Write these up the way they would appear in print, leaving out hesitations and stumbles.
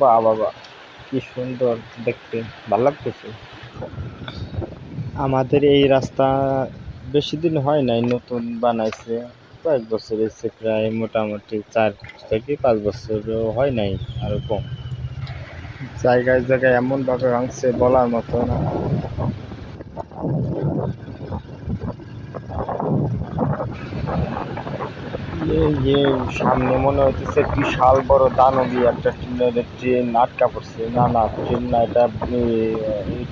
বাহ বাবা, কি সুন্দর দেখতে, ভালো লাগতেছে। আমাদের এই রাস্তা বেশি দিন হয় নাই, নতুন বানাইছে, কয়েক বছর হয়েছে, প্রায় মোটামুটি 4 থেকে 5 বছরও হয় নাই, আরো কম। জায়গায় জায়গায় এমন ভাবে ভাঙছে বলার মতো না। ইয়ে সামনে মনে হইতেছে বিশাল বড় দানবী একটা ট্রেন আটকা পড়ছে। না না, ট্রেন না, এটা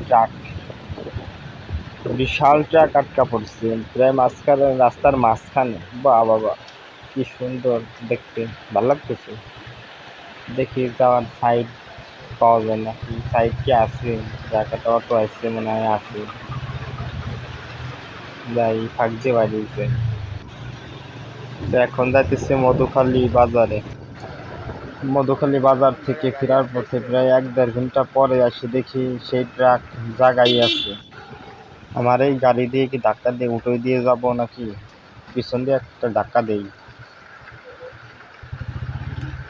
ট্রাক, বিশাল ট্রাক আটকা পড়ছে প্রায় মাঝখানে, রাস্তার মাঝখানে। বাহ বাবা, কি সুন্দর দেখতে, ভালো লাগতেছে। দেখি যাওয়ার সাইড পাওয়া যায় নাকি, সাইড কি আছে? জায়গাটা অটো আসছে মনে হয়, আছে। যাই, ফাঁক দিয়ে বাড়িয়েছে। তো এখন যাইতেছে মধুখালী বাজারে। মধুখালী বাজার থেকে ফেরার পথে প্রায় 1-1.5 ঘন্টা পরে আসি, দেখি সেই ট্রাক জায়গায় আছে। আমার এই গাড়ি দিয়ে কি ধাক্কা দিয়ে উঠে দিয়ে যাব নাকি, পিছন দিয়ে একটা ধাক্কা দেই।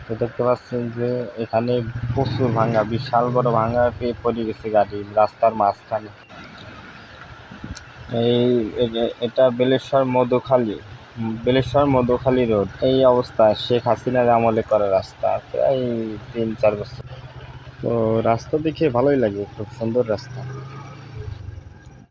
তো দেখতে পাচ্ছেন যে এখানে প্রচুর ভাঙা, বিশাল বড় ভাঙা পেয়ে পড়ে গেছে গাড়ি রাস্তার মাঝখানে। এটা বেলেশ্বর মধুখালী রোড। এই অবস্থা শেখ হাসিনার আমলে করা রাস্তা, প্রায় 3-4 বছর। তো রাস্তা দেখে ভালোই লাগে, খুব সুন্দর রাস্তা।